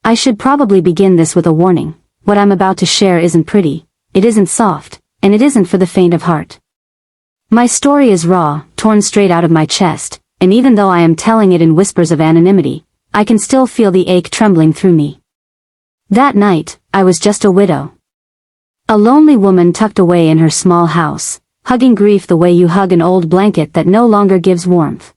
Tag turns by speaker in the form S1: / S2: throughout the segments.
S1: I should probably begin this with a warning. What I'm about to share isn't pretty, it isn't soft, and it isn't for the faint of heart. My story is raw, torn straight out of my chest, and even though I am telling it in whispers of anonymity, I can still feel the ache trembling through me. That night, I was just a widow. A lonely woman tucked away in her small house, hugging grief the way you hug an old blanket that no longer gives warmth.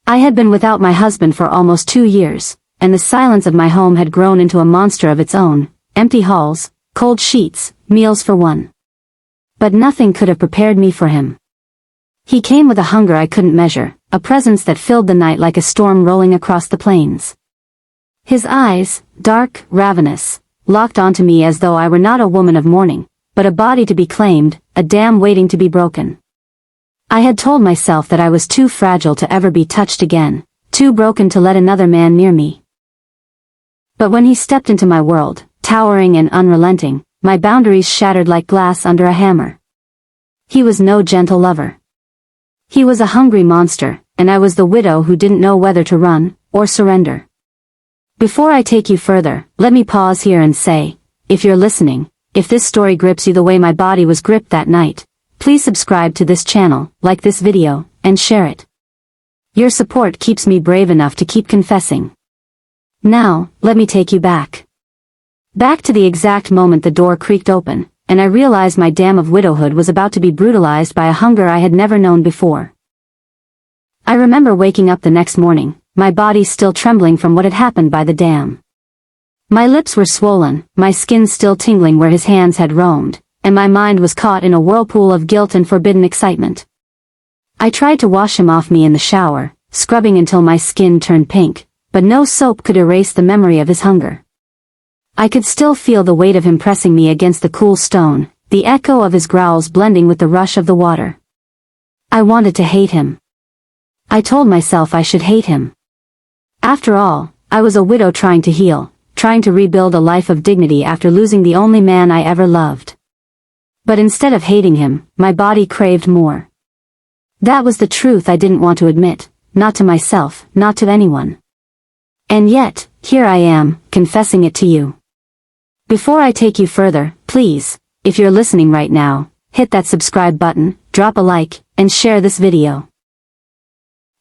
S1: I had been without my husband for almost 2 years, and the silence of my home had grown into a monster of its own, empty halls, cold sheets, meals for one. But nothing could have prepared me for him. He came with a hunger I couldn't measure, a presence that filled the night like a storm rolling across the plains. His eyes, dark, ravenous, locked onto me as though I were not a woman of mourning, but a body to be claimed, a dam waiting to be broken. I had told myself that I was too fragile to ever be touched again, too broken to let another man near me. But when he stepped into my world, towering and unrelenting, my boundaries shattered like glass under a hammer. He was no gentle lover. He was a hungry monster, and I was the widow who didn't know whether to run or surrender. Before I take you further, let me pause here and say, if you're listening, if this story grips you the way my body was gripped that night, please subscribe to this channel, like this video, and share it. Your support keeps me brave enough to keep confessing. Now, let me take you back. Back to the exact moment the door creaked open, and I realized my dam of widowhood was about to be brutalized by a hunger I had never known before. I remember waking up the next morning, my body still trembling from what had happened by the dam. My lips were swollen, my skin still tingling where his hands had roamed, and my mind was caught in a whirlpool of guilt and forbidden excitement. I tried to wash him off me in the shower, scrubbing until my skin turned pink, but no soap could erase the memory of his hunger. I could still feel the weight of him pressing me against the cool stone, the echo of his growls blending with the rush of the water. I wanted to hate him. I told myself I should hate him. After all, I was a widow trying to heal, trying to rebuild a life of dignity after losing the only man I ever loved. But instead of hating him, my body craved more. That was the truth I didn't want to admit, not to myself, not to anyone. And yet, here I am, confessing it to you. Before I take you further, please, if you're listening right now, hit that subscribe button, drop a like, and share this video.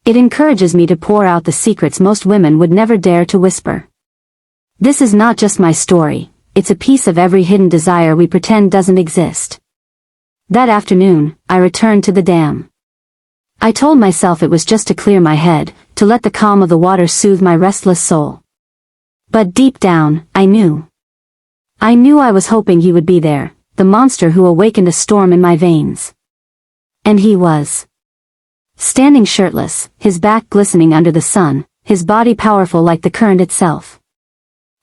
S1: It encourages me to pour out the secrets most women would never dare to whisper. This is not just my story, it's a piece of every hidden desire we pretend doesn't exist. That afternoon, I returned to the dam. I told myself it was just to clear my head, to let the calm of the water soothe my restless soul. But deep down, I knew. I was hoping he would be there, the monster who awakened a storm in my veins. And he was. Standing shirtless, his back glistening under the sun, his body powerful like the current itself.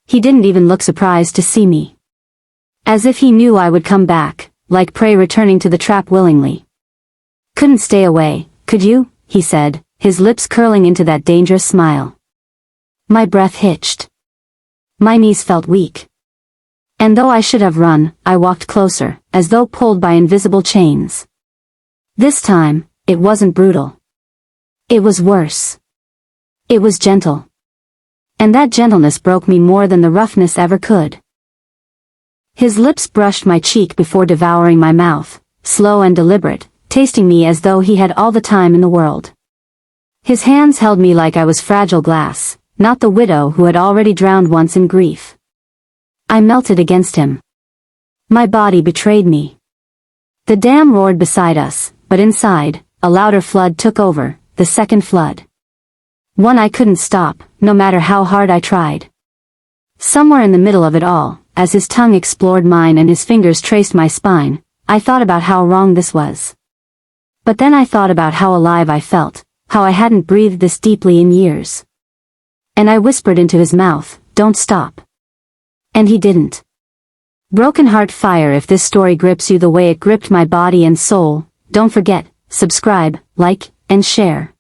S1: He didn't even look surprised to see me. As if he knew I would come back, like prey returning to the trap willingly. "Couldn't stay away, could you?" he said, his lips curling into that dangerous smile. My breath hitched. My knees felt weak. And though I should have run, I walked closer, as though pulled by invisible chains. This time, it wasn't brutal. It was worse. It was gentle. And that gentleness broke me more than the roughness ever could. His lips brushed my cheek before devouring my mouth, slow and deliberate, tasting me as though he had all the time in the world. His hands held me like I was fragile glass, not the widow who had already drowned once in grief. I melted against him. My body betrayed me. The dam roared beside us, but inside, a louder flood took over, the second flood. One I couldn't stop, no matter how hard I tried. Somewhere in the middle of it all, as his tongue explored mine and his fingers traced my spine, I thought about how wrong this was. But then I thought about how alive I felt, how I hadn't breathed this deeply in years. And I whispered into his mouth, "Don't stop." And he didn't. Broken heart fire. If this story grips you the way it gripped my body and soul, don't forget, subscribe, like, and share.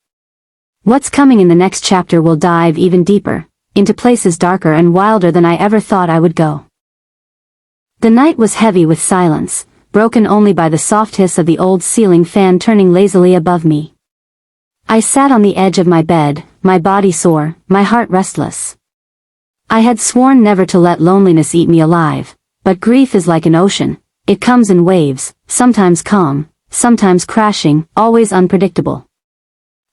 S1: What's coming in the next chapter will dive even deeper, into places darker and wilder than I ever thought I would go. The night was heavy with silence, broken only by the soft hiss of the old ceiling fan turning lazily above me. I sat on the edge of my bed, my body sore, my heart restless. I had sworn never to let loneliness eat me alive, but grief is like an ocean. It comes in waves, sometimes calm, sometimes crashing, always unpredictable.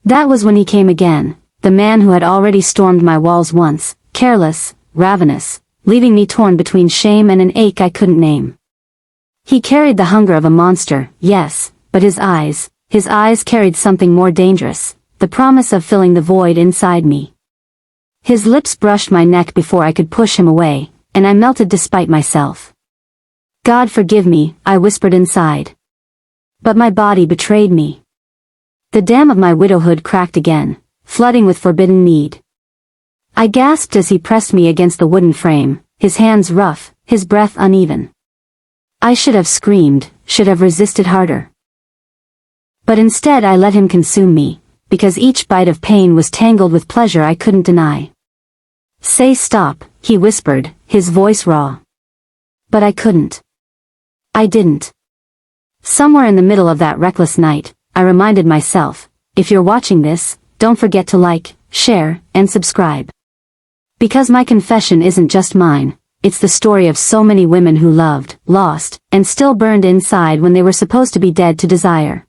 S1: That was when he came again, the man who had already stormed my walls once, careless, ravenous, leaving me torn between shame and an ache I couldn't name. He carried the hunger of a monster, yes, but his eyes carried something more dangerous, the promise of filling the void inside me. His lips brushed my neck before I could push him away, and I melted despite myself. God forgive me, I whispered inside. But my body betrayed me. The dam of my widowhood cracked again, flooding with forbidden need. I gasped as he pressed me against the wooden frame, his hands rough, his breath uneven. I should have screamed, should have resisted harder. But instead I let him consume me, because each bite of pain was tangled with pleasure I couldn't deny. Say stop, he whispered, his voice raw. But I couldn't. I didn't. Somewhere in the middle of that reckless night, I reminded myself, if you're watching this, don't forget to like, share, and subscribe. Because my confession isn't just mine, it's the story of so many women who loved, lost, and still burned inside when they were supposed to be dead to desire.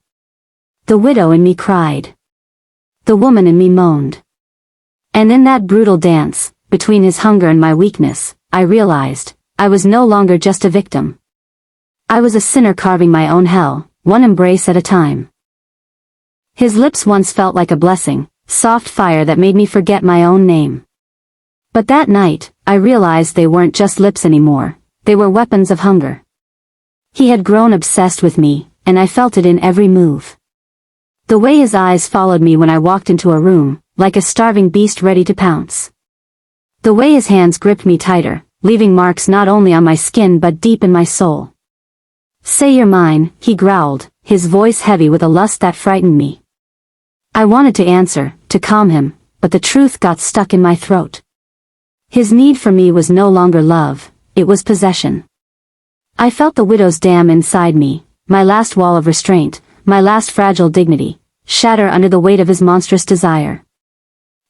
S1: The widow in me cried. The woman in me moaned. And in that brutal dance, between his hunger and my weakness, I realized, I was no longer just a victim. I was a sinner carving my own hell, one embrace at a time. His lips once felt like a blessing, soft fire that made me forget my own name. But that night, I realized they weren't just lips anymore, they were weapons of hunger. He had grown obsessed with me, and I felt it in every move. The way his eyes followed me when I walked into a room, like a starving beast ready to pounce. The way his hands gripped me tighter, leaving marks not only on my skin but deep in my soul. Say you're mine, he growled, his voice heavy with a lust that frightened me. I wanted to answer, to calm him, but the truth got stuck in my throat. His need for me was no longer love, it was possession. I felt the widow's dam inside me, my last wall of restraint, my last fragile dignity, shatter under the weight of his monstrous desire.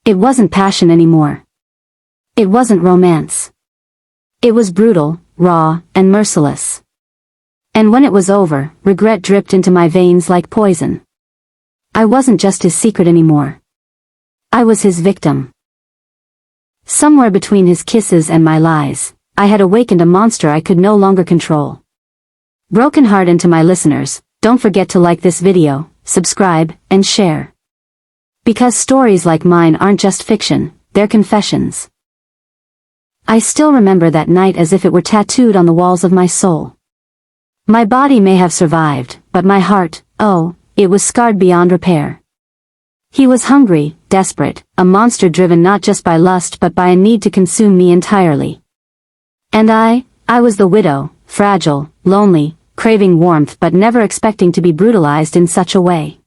S1: It wasn't passion anymore. It wasn't romance. It was brutal, raw, and merciless. And when it was over, regret dripped into my veins like poison. I wasn't just his secret anymore. I was his victim. Somewhere between his kisses and my lies, I had awakened a monster I could no longer control. Broken heart into my listeners, don't forget to like this video, subscribe, and share. Because stories like mine aren't just fiction, they're confessions. I still remember that night as if it were tattooed on the walls of my soul. My body may have survived, but my heart, oh, it was scarred beyond repair. He was hungry, desperate, a monster driven not just by lust but by a need to consume me entirely. And I was the widow, fragile, lonely, craving warmth but never expecting to be brutalized in such a way.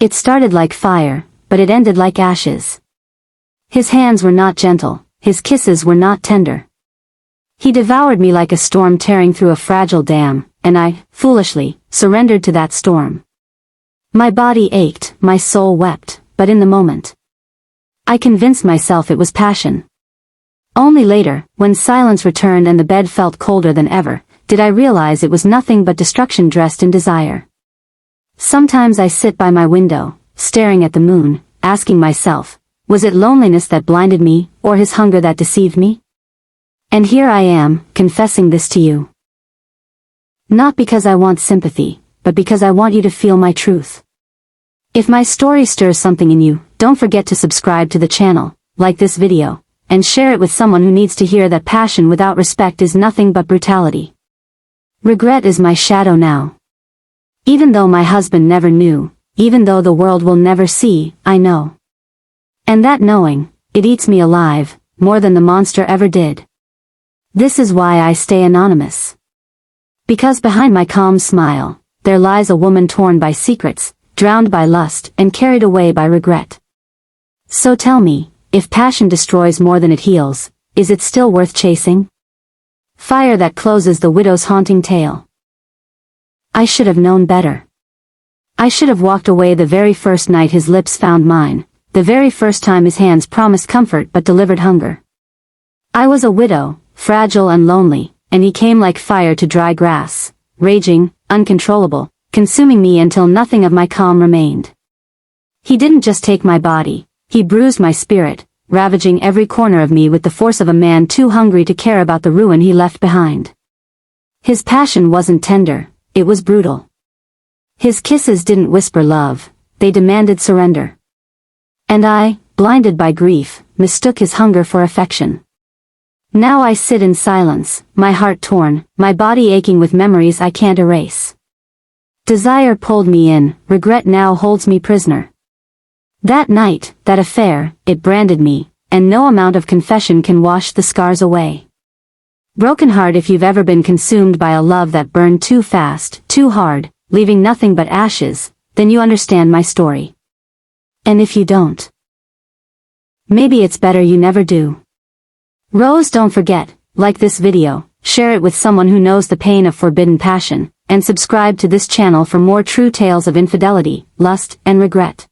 S1: It started like fire, but it ended like ashes. His hands were not gentle, his kisses were not tender. He devoured me like a storm tearing through a fragile dam, and I, foolishly, surrendered to that storm. My body ached, my soul wept, but in the moment, I convinced myself it was passion. Only later, when silence returned and the bed felt colder than ever, did I realize it was nothing but destruction dressed in desire. Sometimes I sit by my window, staring at the moon, asking myself, was it loneliness that blinded me, or his hunger that deceived me? And here I am, confessing this to you. Not because I want sympathy, but because I want you to feel my truth. If my story stirs something in you, don't forget to subscribe to the channel, like this video, and share it with someone who needs to hear that passion without respect is nothing but brutality. Regret is my shadow now. Even though my husband never knew, even though the world will never see, I know. And that knowing, it eats me alive, more than the monster ever did. This is why I stay anonymous. Because behind my calm smile, there lies a woman torn by secrets, drowned by lust, and carried away by regret. So tell me, if passion destroys more than it heals, is it still worth chasing? Fire that closes the widow's haunting tale. I should have known better. I should have walked away the very first night his lips found mine, the very first time his hands promised comfort but delivered hunger. I was a widow, fragile and lonely, and he came like fire to dry grass, raging, uncontrollable, consuming me until nothing of my calm remained. He didn't just take my body, he bruised my spirit, ravaging every corner of me with the force of a man too hungry to care about the ruin he left behind. His passion wasn't tender, it was brutal. His kisses didn't whisper love, they demanded surrender. And I, blinded by grief, mistook his hunger for affection. Now I sit in silence, my heart torn, my body aching with memories I can't erase. Desire pulled me in, regret now holds me prisoner. That night, that affair, it branded me, and no amount of confession can wash the scars away. Broken heart, if you've ever been consumed by a love that burned too fast, too hard, leaving nothing but ashes, then you understand my story. And if you don't, maybe it's better you never do. Rose, don't forget, like this video, share it with someone who knows the pain of forbidden passion, and subscribe to this channel for more true tales of infidelity, lust, and regret.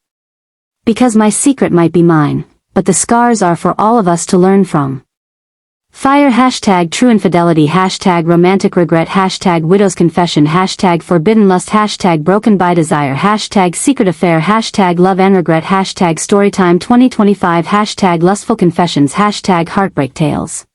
S1: Because my secret might be mine, but the scars are for all of us to learn from. Fire # true infidelity # romantic regret # widow's confession # forbidden lust # broken by desire # secret affair # love and regret # storytime 2025 # lustful confessions # heartbreak tales.